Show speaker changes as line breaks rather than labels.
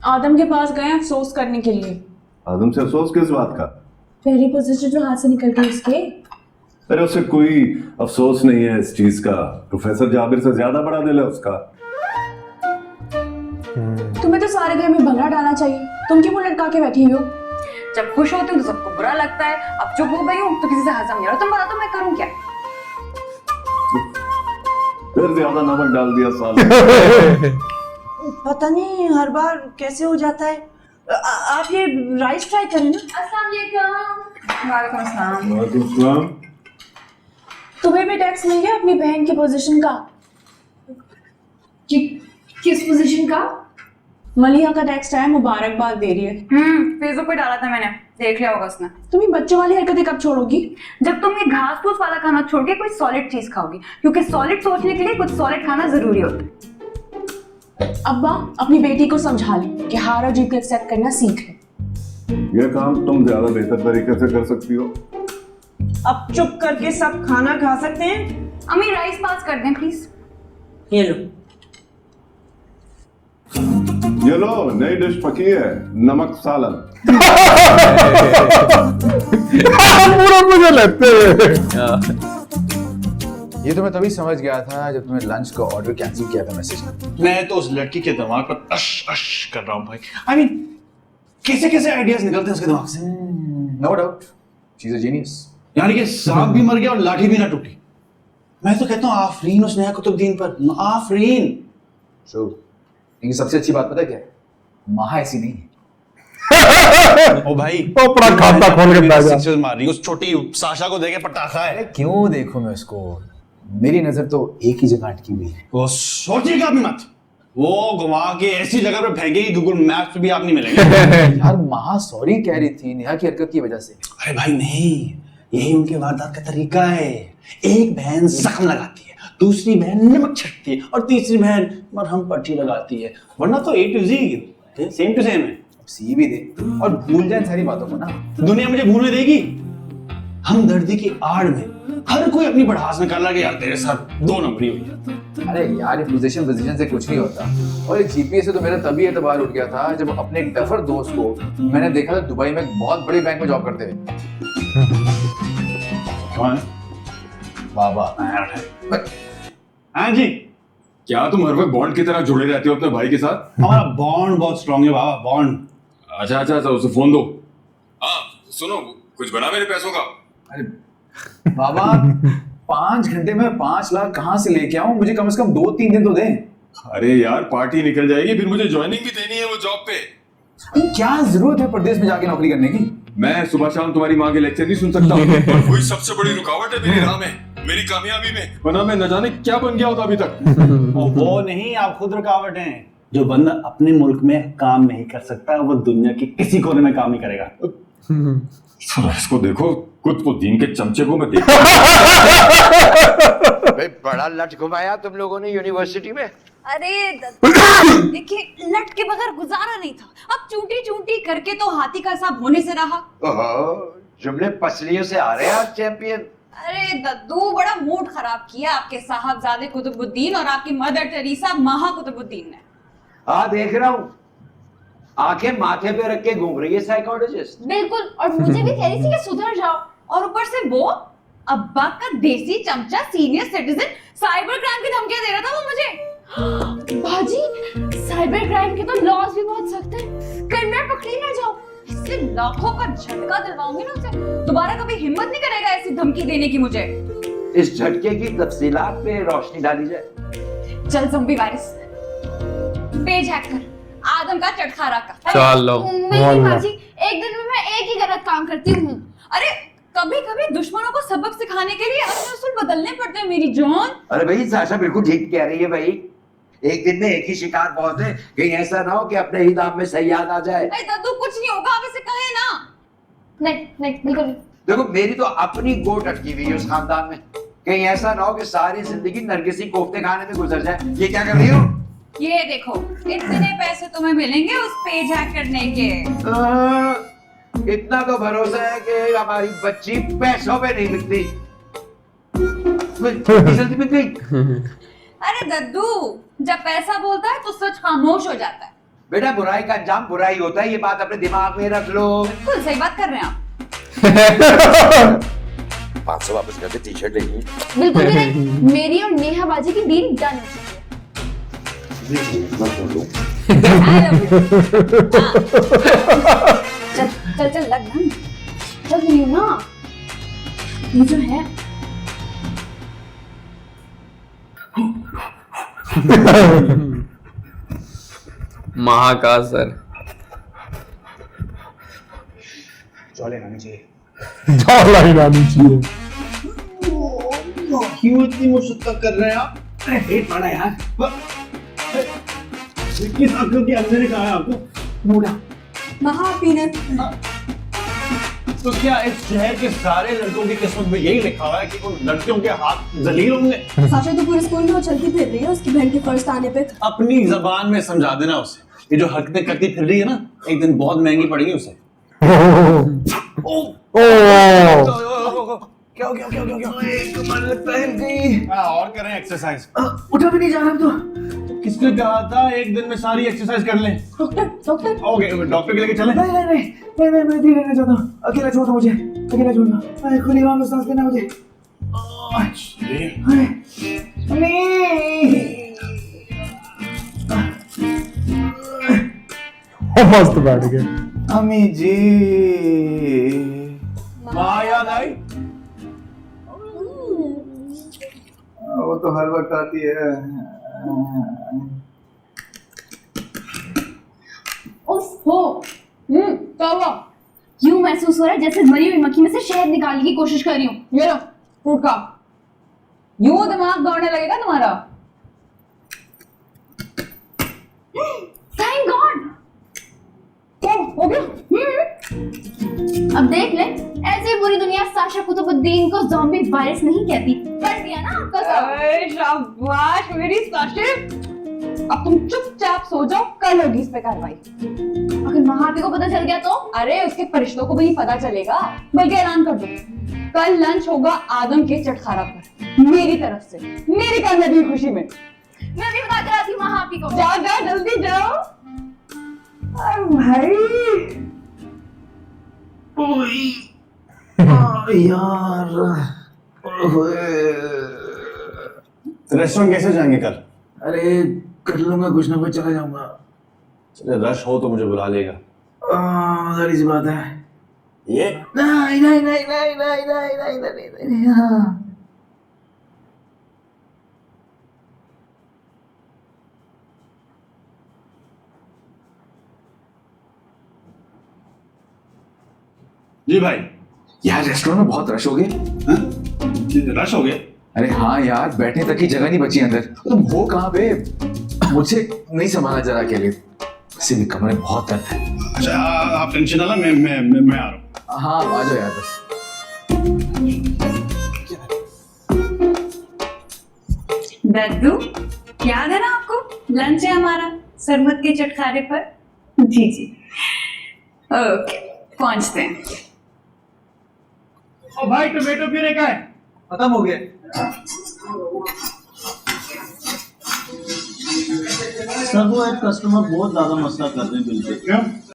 आदम के पास गए अफसोस करने के लिए।
आदम से अफसोस किस बात का?
पहली पोजीशन जो हाथ से निकल गई उसके।
अरे उससे कोई अफसोस नहीं है इस चीज का। प्रोफेसर जाबिर से ज्यादा बड़ा दिल है उसका।
तुम्हें तो सारे घर में भंगड़ा डालना चाहिए, तुम क्यों मुंह लटका के बैठी हो?
जब खुश होती हूँ तो सबको बुरा लगता है, अब चुप हो गई हूँ तो किसी से हंसम नहीं आ रहा। तुम बताओ मैं करूँ क्या?
फिर ज्यादा नमक डाल दिया साल।
पता नहीं हर बार कैसे हो जाता है। आप ये राइस ट्राई करें ना।
अस्सलाम वालेकुम। वालेकुम अस्सलाम।
वालेकुम सलाम।
तुम्हें भी टैक्स मिल गया अपनी बहन की पोजीशन का?
किस पोजीशन का?
मलिहा का टेक्स्ट आया, मुबारकबाद दे रही है।
फेसबुक पे डाला था मैंने, देख लिया होगा उसने।
तुम ये बच्चों वाली हरकतें कब छोड़ोगी?
जब तुम ये घास फूस वाला खाना छोड़ के कोई सॉलिड चीज खाओगी, क्योंकि सॉलिड सोचने के लिए कुछ सॉलिड खाना जरूरी होता है।
अब्बा अपनी बेटी को समझा ले कि हार और जीत को एक्सेप्ट करना सीख ले।
ये काम तुम ज्यादा बेहतर तरीके से कर सकती हो।
अब चुप करके सब खाना खा सकते हैं।
अम्मी राइस पास कर दें प्लीज।
ये लो।
ये लो नई डिश पकी है, नमक सालन।
पूरा मुझे लगता है।
ये तो मैं तभी समझ गया था जब तुमने लंच का ऑर्डर कैंसिल किया था मैसेज में।
मैं तो उस लड़की के दिमाग पर अश अश कर रहा हूँ भाई। आई मीन कैसे कैसे आइडियाज निकलते हैं उसके दिमाग से।
No doubt she is a genius.
यानी कि सांप भी मर गया और लाठी भी ना टूटी। मैं तो कहता हूँ आफरीन उस नया कुतुबुद्दीन पर। आफरीन।
ट्रू। लेकिन सबसे अच्छी बात पता है क्या है? महा ऐसी नहीं है।
ओ भाई तो अपना खाता खोल के बैठ जा। मार रही उस छोटी साशा को देके पटाखा है।
क्यों देखूं मैं उसको? मेरी नजर तो एक ही जगह अटकी हुई है।
वो सोचिएगा भी मत। वो घुमा के ऐसी जगह पे फेंकेगी गूगल मैप्स पे भी आप नहीं मिलेंगे।
यार महा सॉरी कह रही थी नेहा की हरकत की वजह से।
अरे भाई नहीं, यही उनके वारदात का तरीका है। एक बहन जख्म लगाती है, दूसरी बहन नमक छिड़कती है और तीसरी बहन मरहम पट्टी लगाती है। वरना तो A to Z same to same है।
सी भी दे और भूल जाए सारी बातों को ना।
दुनिया मुझे भूलने देगी? हम दर्दी की आड़ में हर कोई अपनी बढ़ास निकाला कि यार तेरे साथ 2 नंबरी हुई है।
अरे यार ये पोजीशन से कुछ नहीं होता। और ये जीपीएस से तो मेरा तभी एतबार उठ गया था जब अपने एक डफर दोस्त को मैंने देखा था दुबई में एक बहुत बड़ी बैंक में जॉब करते हुए।
कौन?
बाबा।
हाँ जी।
क्या तुम हर वक्त बॉन्ड की तरह जुड़े रहते हो अपने भाई के साथ?
हमारा बॉन्ड बहुत स्ट्रांग है बाबा, बॉन्ड।
अच्छा अच्छा अच्छा, उसे फोन दो। हाँ सुनो, कुछ बना मेरे पैसों का?
अरे बाबा 5 घंटे में 5 लाख कहाँ से लेके आऊं? मुझे कम से कम 2-3 दिन तो दें।
अरे यार पार्टी निकल जाएगी, फिर मुझे ज्वाइनिंग भी देनी है वो जॉब पे।
क्या जरूरत है परदेश में जाके नौकरी करने की?
मैं सुबह शाम तुम्हारी माँ के लेक्चर नहीं सुन सकता। और कोई सबसे बड़ी रुकावट है मेरी राह में, मेरी कामयाबी में, वरना मैं न जाने क्या बन गया होता अभी तक।
वो नहीं, आप खुद रुकावट हैं। जो बंदा अपने मुल्क में काम नहीं कर सकता वो दुनिया के किसी कोने में काम नहीं करेगा।
इसको देखो, कुछ वो दीन के चमचे को मैं देख।
भाई बड़ा लट घुमाया तुम लोगों ने यूनिवर्सिटी में।
अरे देखिए लट के बगैर गुजारा नहीं था। अब चूंटी चूंटी करके तो हाथी का हिसाब होने से रहा।
जुमले पसलियों से आ रहे हैं आज चैंपियन।
अरे दद्दू बड़ा मूड खराब किया आपके साहबजादे कुतुबुद्दीन और आपकी मदर टेरेसा महा कुतुबुद्दीन ने।
हाँ देख रहा हूँ, आंखें माथे पे रख के घूम रही है साइकोलॉजिस्ट।
बिल्कुल, और मुझे भी कह रही थी कि सुधर जाओ। और ऊपर से वो अब्बा का देसी चमचा सीनियर सिटीजन साइबर क्राइम की धमकियां दे रहा था वो मुझे। बाजी साइबर क्राइम के तो लॉज भी बहुत सख्त हैं, कहीं मैं पकड़ी ना जाऊं। इससे लाखों का झटका दिलवाऊंगी ना उसे, दोबारा कभी हिम्मत नहीं करेगा ऐसी धमकी देने की मुझे।
इस झटके की तफसीलात पे रोशनी डाली जाए।
चल ज़ॉम्बी वायरस पेज हैक कर आदम का चटखारा का।
चलो
नहीं बाजी, एक दिन में मैं एक ही गलत काम करती हूँ। अरे कभी कभी दुश्मनों को सबक सिखाने के लिए अपने उसूल बदलने पड़ते हैं मेरी जान।
अरे भाई साशा बिल्कुल ठीक कह रही है भाई। एक दिन में एक ही शिकार बहुत है, कहीं ऐसा ना हो कि अपने ही दाम में सयाद आ जाए।
दादू कुछ नहीं होगा, आप इसे कहे ना। नहीं कर।
देखो मेरी तो अपनी गोट अटकी हुई है उस खानदान में, कहीं ऐसा ना हो कि सारी जिंदगी नरगिसी कोफ्ते खाने में गुजर जाए। ये क्या कर रही हो?
ये देखो इतने पैसे तुम्हें मिलेंगे उस पेज हैक करने के।
इतना तो भरोसा है कि हमारी बच्ची पैसों में नहीं बिकती। जल्दी बिक गई।
अरे दद्दू जब पैसा बोलता है तो सच खामोश हो जाता है।
बेटा बुराई का अंजाम बुराई होता है, ये बात अपने दिमाग में रख लो।
बिल्कुल सही बात कर रहे हैं आप।
500 वापस करके टी शर्ट लेंगे।
बिल्कुल भी नहीं, मेरी और नेहा बाजी की डील डन हो चुकी है। चल चल लग ना, लग रही हूँ ना, ये जो है
महाकाल सर
चौले खानी चाहिए।
लाइन आनी चाहिए।
क्यों इतनी मुशक्कत कर रहे हैं आप? अरे पेट बड़ा यार। किस अक्ल के अंदर ने कहा है आपको? मूला।
महापीने
तो क्या इस शहर के सारे लड़कों की किस्मत में यही लिखा हुआ है कि उन लड़कियों के हाथ जलील होंगे?
साशा तो पूरे स्कूल में उछलती फिर रही है उसकी बहन के फर्स्ट आने पे।
अपनी जबान में समझा देना उसे, ये जो हरकतें करती फिर रही है ना, एक दिन बहुत महंगी पड़ेगी उसे। क्या कमर पहन गई। और करें एक्सरसाइज। उठा भी नहीं जा रहा तो। किसने कहा था एक दिन में सारी एक्सरसाइज कर लें?
डॉक्टर
ओके, डॉक्टर के लेके चलें?
नहीं मैं धीरे रहना चाहता हूँ। अकेला छोड़ दो मुझे, अकेला छोड़ना। खुली हवा में सांस लेना मुझे।
मस्त बैठ गए।
अम्मी जी, माँ याद आई? वो तो हर वक्त आती है।
ओहो, क्या हुआ? यूं महसूस हो रहा है जैसे मरी हुई मक्खी में से शहद निकालने की कोशिश कर रही हूँ। ये लो फ्रूट का। यूं दिमाग दौड़ने लगेगा तुम्हारा। थैंक गॉड, हो गया। अब देख ले, ऐसे पूरी दुनिया साशा कुतुबुद्दीन को ज़ॉम्बी वायरस नहीं कहती। कर दिया ना आपका सब। शाबाश मेरी साशा। अब तुम चुपचाप सो जाओ, कल होगी इस पे कार्रवाई। अगर महापी को पता चल गया तो? अरे उसके फरिश्तों को भी पता चलेगा। बल्कि ऐलान कर दो, कल लंच होगा आदम के चटखारा पर, मेरी तरफ से, मेरी कामयाबी की खुशी में। मैं भी बता कर आती हूँ महापी को। जाओ जाओ जल्दी जाओ। भाई
यार, रेस्टोरेंट कैसे जाएंगे कल?
अरे कर लूंगा कुछ ना कुछ, चला जाऊंगा।
चले, रश हो तो मुझे बुला लेगा।
जारी सी बात है
ये।
नहीं नहीं नहीं नहीं नहीं नहीं नहीं नहीं नहीं, हाँ।
जी भाई।
यार रेस्टोरेंट में बहुत रश हो गए।
रश हो गए?
अरे हाँ यार, बैठने तक की जगह नहीं बची अंदर। तुम हो कहाँ पे? मुझे नहीं संभाला जरा अकेले, वैसे भी कमरे में बहुत दर्द है।
अच्छा आप टेंशन ना लो, मैं आ रहा हूँ।
हाँ आ जाओ यार बस।
दद्दू, याद है ना आपको लंच है हमारा सरमत के चटखारे पर? जी जी, ओके पहुंचते हैं।
ओ भाई, टोमेटो प्यूरे का है?
खत्म हो गया।
सर वो एक कस्टमर बहुत ज्यादा मसला कर रहे हैं बिल पे। क्यों?